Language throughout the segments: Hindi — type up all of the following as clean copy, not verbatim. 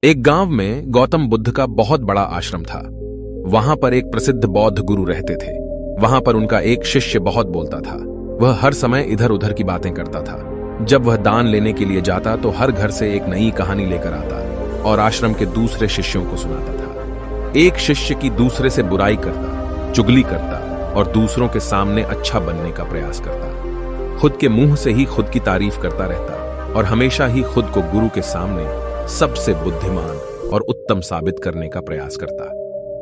एक गांव में गौतम बुद्ध का बहुत बड़ा आश्रम था। वहां पर एक प्रसिद्ध बौद्ध गुरु रहते थे। वहां पर उनका एक शिष्य बहुत बोलता था। वह हर समय इधर उधर की बातें करता था। जब वह दान लेने के लिए जाता तो हर घर से एक नई कहानी लेकर आता और आश्रम के दूसरे शिष्यों को सुनाता था। एक शिष्य की दूसरे से बुराई करता, चुगली करता और दूसरों के सामने अच्छा बनने का प्रयास करता। खुद के मुंह से ही खुद की तारीफ करता रहता और हमेशा ही खुद को गुरु के सामने सबसे बुद्धिमान और उत्तम साबित करने का प्रयास करता।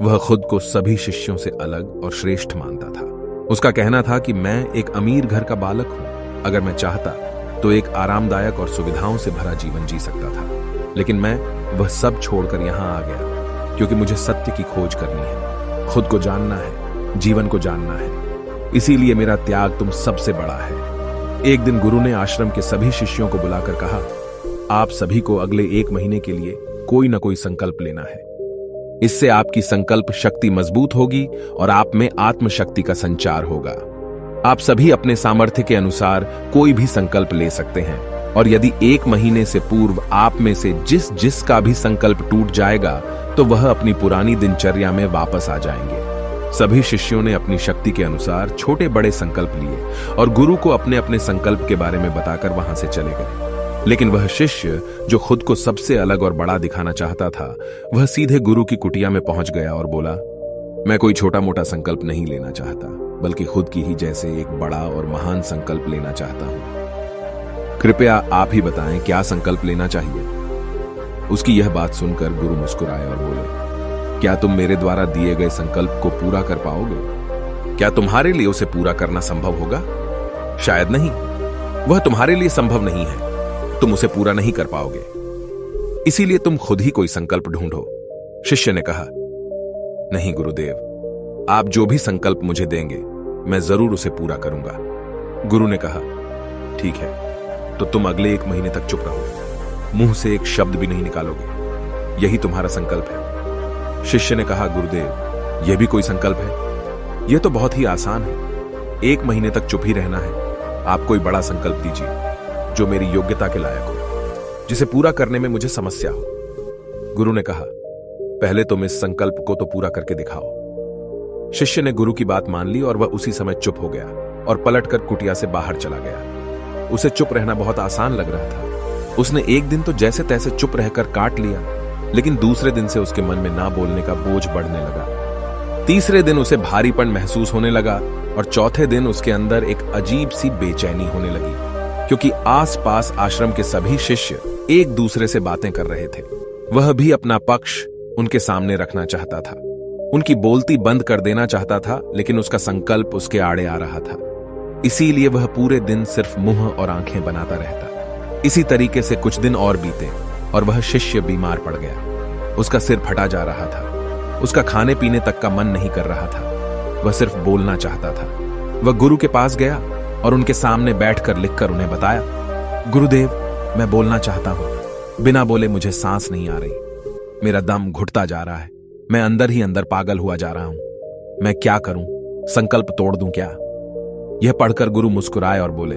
वह खुद को सभी शिष्यों से अलग और श्रेष्ठ मानता था। उसका कहना था कि मैं एक अमीर घर का बालक हूं। अगर मैं चाहता तो एक आरामदायक और सुविधाओं से भरा जीवन जी सकता था, लेकिन मैं वह सब छोड़कर यहां आ गया क्योंकि मुझे सत्य की खोज करनी है, खुद को जानना है, जीवन को जानना है। इसीलिए मेरा त्याग तुम सबसे बड़ा है। एक दिन गुरु ने आश्रम के सभी शिष्यों को बुलाकर कहा, आप सभी को अगले 1 महीने के लिए कोई ना कोई संकल्प लेना है। इससे आपकी संकल्प शक्ति मजबूत होगी और आप में आत्मशक्ति का संचार होगा। आप सभी अपने सामर्थ्य के अनुसार कोई भी संकल्प ले सकते हैं और यदि 1 महीने से पूर्व आप में से जिसका भी संकल्प टूट जाएगा तो वह अपनी पुरानी दिनचर्या में वापस आ जाएंगे। सभी शिष्यों ने अपनी शक्ति के अनुसार छोटे बड़े संकल्प लिए और गुरु को अपने अपने संकल्प के बारे में बताकर वहां से चले गए। लेकिन वह शिष्य जो खुद को सबसे अलग और बड़ा दिखाना चाहता था, वह सीधे गुरु की कुटिया में पहुंच गया और बोला, मैं कोई छोटा मोटा संकल्प नहीं लेना चाहता, बल्कि खुद की ही जैसे एक बड़ा और महान संकल्प लेना चाहता हूं। कृपया आप ही बताएं क्या संकल्प लेना चाहिए। उसकी यह बात सुनकर गुरु मुस्कुराए और बोले, क्या तुम मेरे द्वारा दिए गए संकल्प को पूरा कर पाओगे? क्या तुम्हारे लिए उसे पूरा करना संभव होगा? शायद नहीं। वह तुम्हारे लिए संभव नहीं है, तुम उसे पूरा नहीं कर पाओगे। इसीलिए तुम खुद ही कोई संकल्प ढूंढो। शिष्य ने कहा, नहीं गुरुदेव, आप जो भी संकल्प मुझे देंगे मैं जरूर उसे पूरा करूंगा। गुरु ने कहा, ठीक है, तो तुम अगले 1 महीने तक चुप रहो, मुंह से एक शब्द भी नहीं निकालोगे। यही तुम्हारा संकल्प है। शिष्य ने कहा, गुरुदेव, यह भी कोई संकल्प है? यह तो बहुत ही आसान है। 1 महीने तक चुप ही रहना है। आप कोई बड़ा संकल्प दीजिए जो मेरी योग्यता के लायक हो, जिसे पूरा करने में मुझे समस्या हो। गुरु ने कहा, पहले तुम इस संकल्प को तो पूरा करके दिखाओ। शिष्य ने गुरु की बात मान ली और वह उसी समय चुप हो गया और पलटकर कुटिया से बाहर चला गया। उसे चुप रहना बहुत आसान लग रहा था। उसने एक दिन तो जैसे तैसे चुप रहकर काट लिया, लेकिन दूसरे दिन से उसके मन में ना बोलने का बोझ बढ़ने लगा। तीसरे दिन उसे भारीपन महसूस होने लगा और चौथे दिन उसके अंदर एक अजीब सी बेचैनी होने लगी, क्योंकि आसपास आश्रम के सभी शिष्य एक दूसरे से बातें कर रहे थे। वह भी अपना पक्ष उनके सामने रखना चाहता था, उनकी बोलती बंद कर देना चाहता था, लेकिन उसका संकल्प उसके आड़े आ रहा था। इसीलिए वह पूरे दिन सिर्फ मुंह और आंखें बनाता रहता। इसी तरीके से कुछ दिन और बीते और वह शिष्य बीमार पड़ गया। उसका सिर फटा जा रहा था। उसका खाने पीने तक का मन नहीं कर रहा था। वह सिर्फ बोलना चाहता था। वह गुरु के पास गया और उनके सामने बैठकर लिखकर उन्हें बताया, गुरुदेव, मैं बोलना चाहता हूं। बिना बोले मुझे सांस नहीं आ रही। मेरा दम घुटता जा रहा है। मैं अंदर ही अंदर पागल हुआ जा रहा हूं। मैं क्या करूं? संकल्प तोड़ दूं क्या? यह पढ़कर गुरु मुस्कुराए और बोले,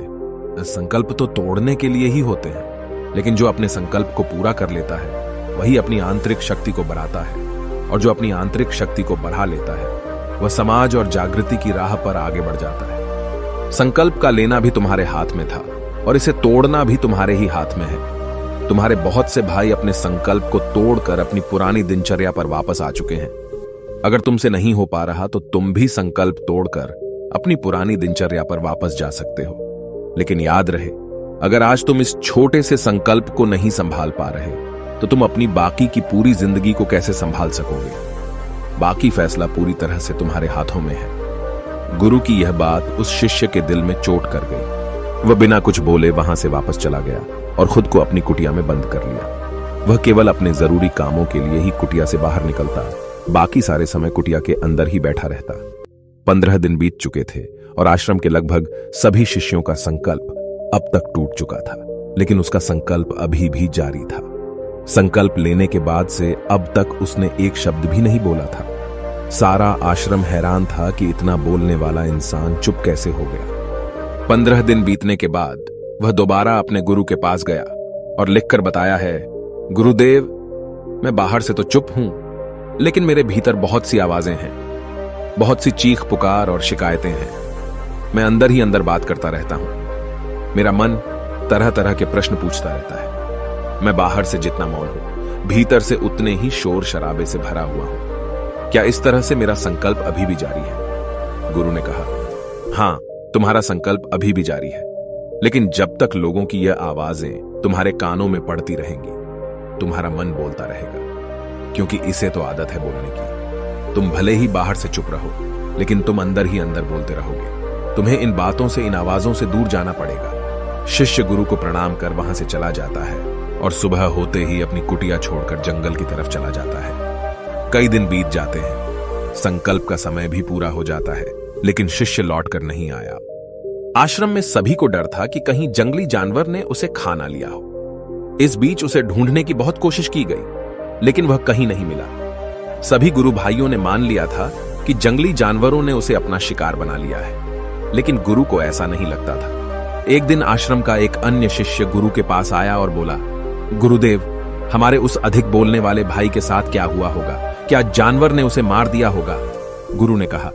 संकल्प तो तोड़ने के लिए ही होते हैं, लेकिन जो अपने संकल्प को पूरा कर लेता है वही अपनी आंतरिक शक्ति को बढ़ाता है, और जो अपनी आंतरिक शक्ति को बढ़ा लेता है वह समाज और जागृति की राह पर आगे बढ़ जाता है। संकल्प का लेना भी तुम्हारे हाथ में था और इसे तोड़ना भी तुम्हारे ही हाथ में है। तुम्हारे बहुत से भाई अपने संकल्प को तोड़कर अपनी पुरानी दिनचर्या पर वापस आ चुके हैं। अगर तुमसे नहीं हो पा रहा तो तुम भी संकल्प तोड़कर अपनी पुरानी दिनचर्या पर वापस जा सकते हो। लेकिन याद रहे, अगर आज तुम इस छोटे से संकल्प को नहीं संभाल पा रहे तो तुम अपनी बाकी की पूरी जिंदगी को कैसे संभाल सकोगे? बाकी फैसला पूरी तरह से तुम्हारे हाथों में है। गुरु की यह बात उस शिष्य के दिल में चोट कर गई। वह बिना कुछ बोले वहां से वापस चला गया और खुद को अपनी कुटिया में बंद कर लिया। वह केवल अपने जरूरी कामों के लिए ही कुटिया से बाहर निकलता, बाकी सारे समय कुटिया के अंदर ही बैठा रहता। 15 दिन बीत चुके थे और आश्रम के लगभग सभी शिष्यों का संकल्प अब तक टूट चुका था, लेकिन उसका संकल्प अभी भी जारी था। संकल्प लेने के बाद से अब तक उसने एक शब्द भी नहीं बोला था। सारा आश्रम हैरान था कि इतना बोलने वाला इंसान चुप कैसे हो गया। 15 दिन बीतने के बाद वह दोबारा अपने गुरु के पास गया और लिखकर बताया है, गुरुदेव, मैं बाहर से तो चुप हूं, लेकिन मेरे भीतर बहुत सी आवाजें हैं, बहुत सी चीख पुकार और शिकायतें हैं। मैं अंदर ही अंदर बात करता रहता हूं। मेरा मन तरह तरह के प्रश्न पूछता रहता है। मैं बाहर से जितना मौन हूं, भीतर से उतने ही शोर शराबे से भरा हुआ हूं। क्या इस तरह से मेरा संकल्प अभी भी जारी है? गुरु ने कहा, हां, तुम्हारा संकल्प अभी भी जारी है, लेकिन जब तक लोगों की यह आवाजें तुम्हारे कानों में पड़ती रहेंगी, तुम्हारा मन बोलता रहेगा, क्योंकि इसे तो आदत है बोलने की। तुम भले ही बाहर से चुप रहो, लेकिन तुम अंदर ही अंदर बोलते रहोगे। तुम्हें इन बातों से, इन आवाजों से दूर जाना पड़ेगा। शिष्य गुरु को प्रणाम कर वहां से चला जाता है और सुबह होते ही अपनी कुटिया छोड़कर जंगल की तरफ चला जाता है। कई दिन बीत जाते हैं, संकल्प का समय भी पूरा हो जाता है, लेकिन शिष्य लौटकर नहीं आया। आश्रम में सभी को डर था कि कहीं जंगली जानवर ने उसे खा ना लिया हो। इस बीच उसे ढूंढने की बहुत कोशिश की गई, लेकिन वह कहीं नहीं मिला। सभी गुरु भाइयों ने मान लिया था कि जंगली जानवरों ने उसे अपना शिकार बना लिया है, लेकिन गुरु को ऐसा नहीं लगता था। एक दिन आश्रम का एक अन्य शिष्य गुरु के पास आया और बोला, गुरुदेव, हमारे उस अधिक बोलने वाले भाई के साथ क्या हुआ होगा? क्या जानवर ने उसे मार दिया होगा? गुरु ने कहा,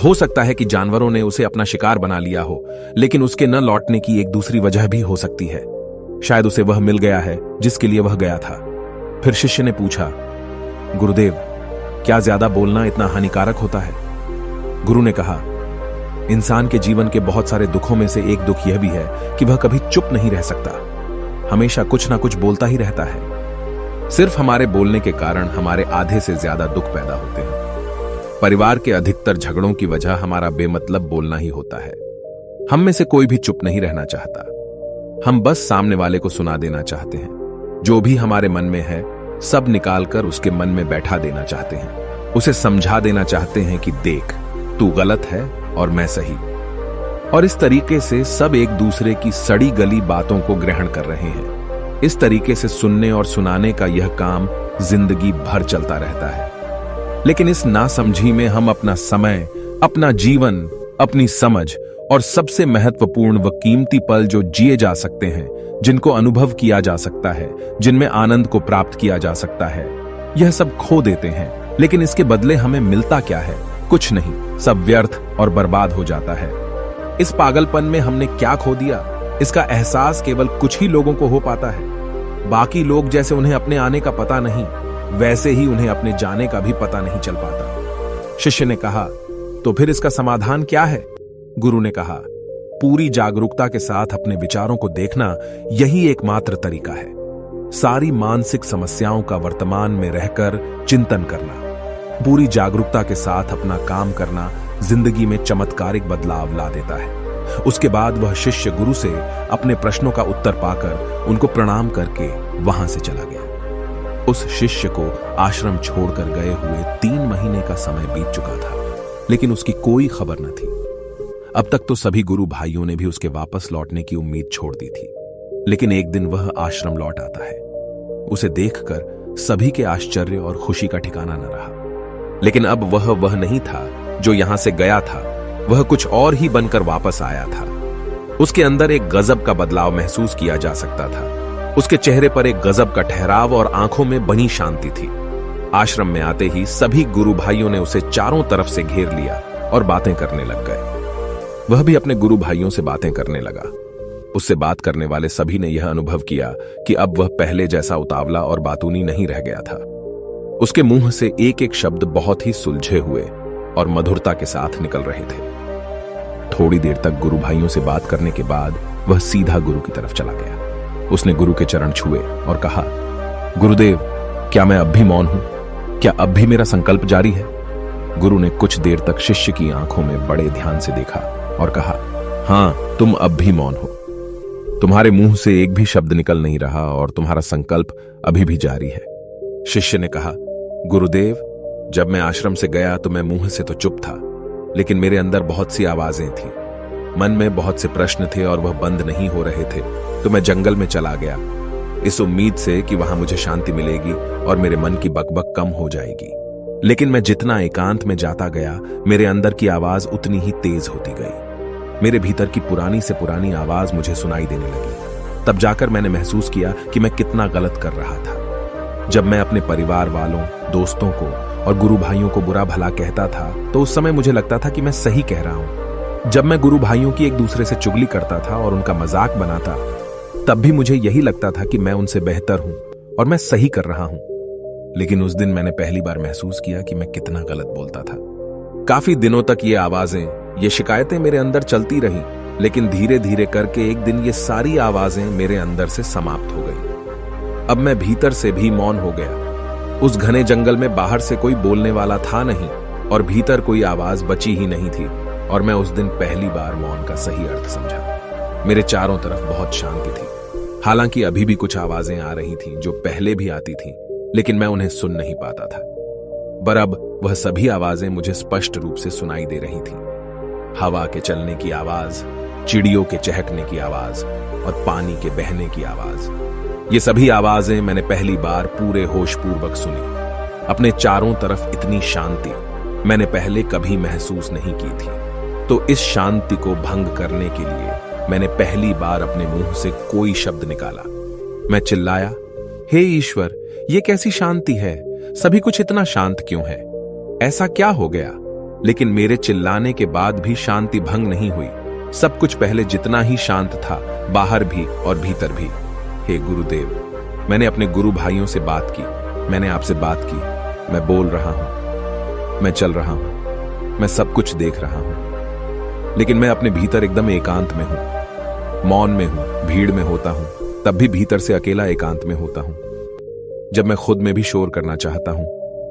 हो सकता है कि जानवरों ने उसे अपना शिकार बना लिया हो, लेकिन उसके न लौटने की एक दूसरी वजह भी हो सकती है। शायद उसे वह मिल गया है जिसके लिए वह गया था। फिर शिष्य ने पूछा, गुरुदेव, क्या ज्यादा बोलना इतना हानिकारक होता है? गुरु ने कहा, इंसान के जीवन के बहुत सारे दुखों में से एक दुख यह भी है कि वह कभी चुप नहीं रह सकता, हमेशा कुछ ना कुछ बोलता ही रहता है। सिर्फ हमारे बोलने के कारण हमारे आधे से ज्यादा दुख पैदा होते हैं। परिवार के अधिकतर झगड़ों की वजह हमारा बेमतलब बोलना ही होता है। हम में से कोई भी चुप नहीं रहना चाहता। हम बस सामने वाले को सुना देना चाहते हैं। जो भी हमारे मन में है, सब निकालकर उसके मन में बैठा देना चाहते हैं। उसे समझा देना चाहते हैं कि देख, तू गलत है और मैं सही। और इस तरीके से सब एक दूसरे की सड़ी गली बातों को ग्रहण कर रहे हैं। इस तरीके से सुनने और सुनाने का यह काम जिंदगी भर चलता रहता है। लेकिन इस नासमझी में हम अपना समय, अपना जीवन, अपनी समझ और सबसे महत्वपूर्ण व कीमती पल जो जिए जा सकते हैं, जिनको अनुभव किया जा सकता है, जिनमें आनंद को प्राप्त किया जा सकता है, यह सब खो देते हैं। लेकिन इसके बदले हमें मिलता क्या है? कुछ नहीं, सब व्यर्थ और बर्बाद हो जाता है। इस पागलपन में हमने क्या खो दिया, इसका एहसास केवल कुछ ही लोगों को हो पाता है। बाकी लोग जैसे उन्हें अपने आने का पता नहीं, वैसे ही उन्हें अपने जाने का भी पता नहीं चल पाता। शिष्य ने कहा, तो फिर इसका समाधान क्या है? गुरु ने कहा, पूरी जागरूकता के साथ अपने विचारों को देखना यही एकमात्र तरीका है। सारी मानसिक समस्याओं का वर्तमान में रहकर चिंतन करना, पूरी जागरूकता के साथ अपना काम करना जिंदगी में चमत्कारिक बदलाव ला देता है। उसके बाद वह शिष्य गुरु से अपने प्रश्नों का उत्तर पाकर उनको प्रणाम करके वहां से चला गया। उस शिष्य को आश्रम छोड़कर गए हुए 3 महीने का समय बीत चुका था, लेकिन उसकी कोई खबर न थी। अब तक तो सभी गुरु भाइयों ने भी उसके वापस लौटने की उम्मीद छोड़ दी थी, लेकिन एक दिन वह आश्रम लौट आता है। उसे देखकर सभी के आश्चर्य और खुशी का ठिकाना न रहा। लेकिन अब वह नहीं था जो यहां से गया था, वह कुछ और ही बनकर वापस आया था। उसके अंदर एक गजब का बदलाव महसूस किया जा सकता था। उसके चेहरे पर एक गजब का ठहराव और आंखों में बनी शांति थी। आश्रम में आते ही सभी गुरु भाइयों ने उसे चारों तरफ से घेर लिया और बातें करने लग गए। वह भी अपने गुरु भाइयों से बातें करने लगा। उससे बात करने वाले सभी ने यह अनुभव किया कि अब वह पहले जैसा उतावला और बातूनी नहीं रह गया था। उसके मुंह से एक एक शब्द बहुत ही सुलझे हुए और मधुरता के साथ निकल रहे थे। थोड़ी देर तक गुरु भाइयों से बात करने के बाद वह सीधा गुरु की तरफ चला गया। उसने गुरु के चरण छुए और कहा, गुरुदेव, क्या मैं अब भी मौन हूं? क्या अब भी मेरा संकल्प जारी है? गुरु ने कुछ देर तक शिष्य की आंखों में बड़े ध्यान से देखा और कहा, हां, तुम अब भी मौन हो। तुम्हारे मुंह से एक भी शब्द निकल नहीं रहा और तुम्हारा संकल्प अभी भी जारी है। शिष्य ने कहा, गुरुदेव, जब मैं आश्रम से गया तो मैं मुंह से तो चुप था, लेकिन मेरे अंदर बहुत सी आवाजें थीं। मन में बहुत से प्रश्न थे और वह बंद नहीं हो रहे थे, तो मैं जंगल में चला गया, इस उम्मीद से कि वहां मुझे शांति मिलेगी और मेरे मन की बकबक कम हो जाएगी। लेकिन मैं जितना एकांत में जाता गया, मेरे अंदर की आवाज उतनी ही तेज होती गई। मेरे भीतर की पुरानी से पुरानी आवाज मुझे सुनाई देने लगी। तब जाकर मैंने महसूस किया कि मैं कितना गलत कर रहा था। जब मैं अपने परिवार वालों, दोस्तों को और गुरु भाइयों को बुरा भला कहता था तो उस समय मुझे लगता था कि मैं सही कह रहा हूं। जब मैं गुरु भाइयों की एक दूसरे से चुगली करता था और उनका मजाक बनाता, तब भी मुझे यही लगता था कि मैं उनसे बेहतर हूं और मैं सही कर रहा हूं। लेकिन उस दिन मैंने पहली बार महसूस किया कि मैं कितना गलत बोलता था। काफी दिनों तक ये आवाजें, ये शिकायतें मेरे अंदर चलती रहीं, लेकिन धीरे धीरे करके एक दिन ये सारी आवाजें मेरे अंदर से समाप्त हो गई। अब मैं भीतर से भी मौन हो गया। उस घने जंगल में बाहर से कोई बोलने वाला था नहीं और भीतर कोई आवाज बची ही नहीं थी, और मैं उस दिन पहली बार मौन का सही अर्थ समझा। मेरे चारों तरफ बहुत शांति थी। हालांकि अभी भी कुछ आवाजें आ रही थीं जो पहले भी आती थीं, लेकिन मैं उन्हें सुन नहीं पाता था। पर अब वह सभी आवाजें मुझे स्पष्ट रूप से सुनाई दे रही थीं। हवा के चलने की आवाज, चिड़ियों के चहकने की आवाज और पानी के बहने की आवाज। ये सभी आवाजें मैंने पहली बार पूरे होशपूर्वक सुनी। अपने चारों तरफ इतनी शांति मैंने पहले कभी महसूस नहीं की थी। तो इस शांति को भंग करने के लिए मैंने पहली बार अपने मुंह से कोई शब्द निकाला। मैं चिल्लाया, हे ईश्वर, ये कैसी शांति है? सभी कुछ इतना शांत क्यों है? ऐसा क्या हो गया? लेकिन मेरे चिल्लाने के बाद भी शांति भंग नहीं हुई। सब कुछ पहले जितना ही शांत था, बाहर भी और भीतर भी। हे गुरुदेव, मैंने अपने गुरु भाइयों से बात की, मैंने आपसे बात की। मैं बोल रहा हूं, मैं चल रहा हूं, मैं सब कुछ देख रहा हूं, लेकिन मैं अपने भीतर एकदम एकांत में हूं, मौन में हूं, भीड़ में होता हूं, तब भी भीतर से अकेला एकांत में होता हूं। जब मैं खुद में भी शोर करना चाहता हूं,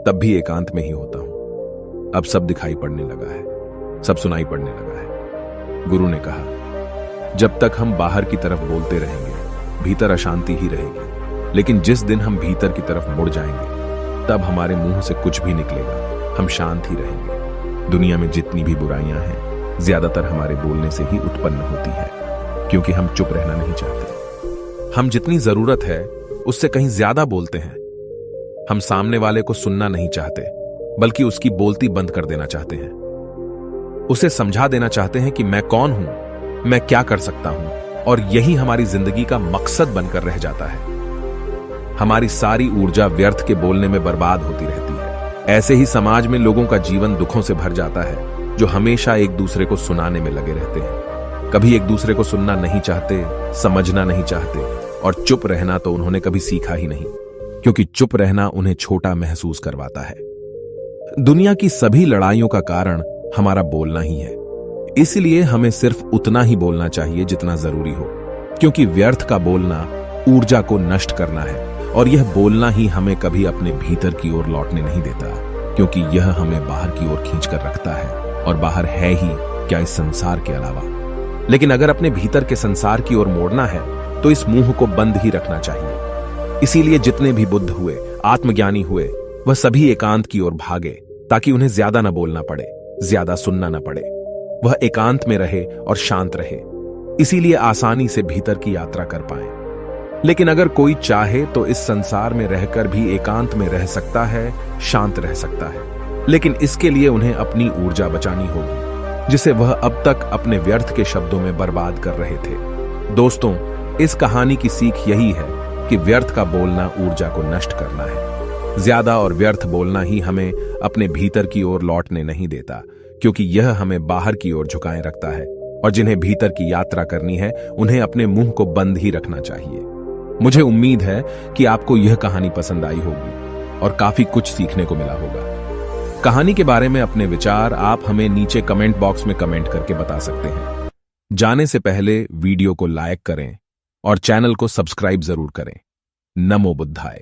तब भी एकांत में ही होता हूं। अब सब दिखाई पड़ने लगा है, सब सुनाई पड़ने लगा है। गुरु ने कहा, जब तक हम बाहर की तरफ बोलते रहेंगे, भीतर अशांति ही रहेगी। लेकिन जिस दिन हम भीतर की तरफ मुड़ जाएंगे, तब हमारे मुंह से कुछ भी निकलेगा, हम शांत ही रहेंगे। दुनिया में जितनी भी बुराइयां हैं, ज्यादातर हमारे बोलने से ही उत्पन्न होती है, क्योंकि हम चुप रहना नहीं चाहते। हम जितनी जरूरत है उससे कहीं ज्यादा बोलते हैं। हम सामने वाले को सुनना नहीं चाहते, बल्कि उसकी बोलती बंद कर देना चाहते हैं। उसे समझा देना चाहते हैं कि मैं कौन हूं, मैं क्या कर सकता हूं, और यही हमारी जिंदगी का मकसद बनकर रह जाता है। हमारी सारी ऊर्जा व्यर्थ के बोलने में बर्बाद होती रहती है। ऐसे ही समाज में लोगों का जीवन दुखों से भर जाता है, जो हमेशा एक दूसरे को सुनाने में लगे रहते हैं। कभी एक दूसरे को सुनना नहीं चाहते, समझना नहीं चाहते, और चुप रहना तो उन्होंने कभी सीखा ही नहीं, क्योंकि चुप रहना उन्हें छोटा महसूस करवाता है। दुनिया की सभी लड़ाइयों का कारण हमारा बोलना ही है। इसलिए हमें सिर्फ उतना ही बोलना चाहिए जितना जरूरी हो, क्योंकि व्यर्थ का बोलना ऊर्जा को नष्ट करना है, और यह बोलना ही हमें कभी अपने भीतर की ओर लौटने नहीं देता, क्योंकि यह हमें बाहर की ओर खींचकर रखता है, और बाहर है ही क्या इस संसार के अलावा। लेकिन अगर अपने भीतर के संसार की ओर मोड़ना है, तो इस मुंह को बंद ही रखना चाहिए। इसीलिए जितने भी बुद्ध हुए, आत्मज्ञानी हुए, वह सभी एकांत की ओर भागे, ताकि उन्हें ज्यादा न बोलना पड़े, ज्यादा सुनना न पड़े। वह एकांत में रहे और शांत रहे, इसीलिए आसानी से भीतर की यात्रा कर पाए। लेकिन अगर कोई चाहे तो इस संसार में रहकर भी एकांत में रह सकता है, शांत रह सकता है। लेकिन इसके लिए उन्हें अपनी ऊर्जा बचानी होगी, जिसे वह अब तक अपने व्यर्थ के शब्दों में बर्बाद कर रहे थे। दोस्तों, इस कहानी की सीख यही है कि व्यर्थ का बोलना ऊर्जा को नष्ट करना है। ज्यादा और व्यर्थ बोलना ही हमें अपने भीतर की ओर लौटने नहीं देता, क्योंकि यह हमें बाहर की ओर झुकाए रखता है, और जिन्हें भीतर की यात्रा करनी है, उन्हें अपने मुंह को बंद ही रखना चाहिए। मुझे उम्मीद है कि आपको यह कहानी पसंद आई होगी और काफी कुछ सीखने को मिला होगा। कहानी के बारे में अपने विचार आप हमें नीचे कमेंट बॉक्स में कमेंट करके बता सकते हैं। जाने से पहले वीडियो को लाइक करें और चैनल को सब्सक्राइब जरूर करें। नमो बुद्धाय।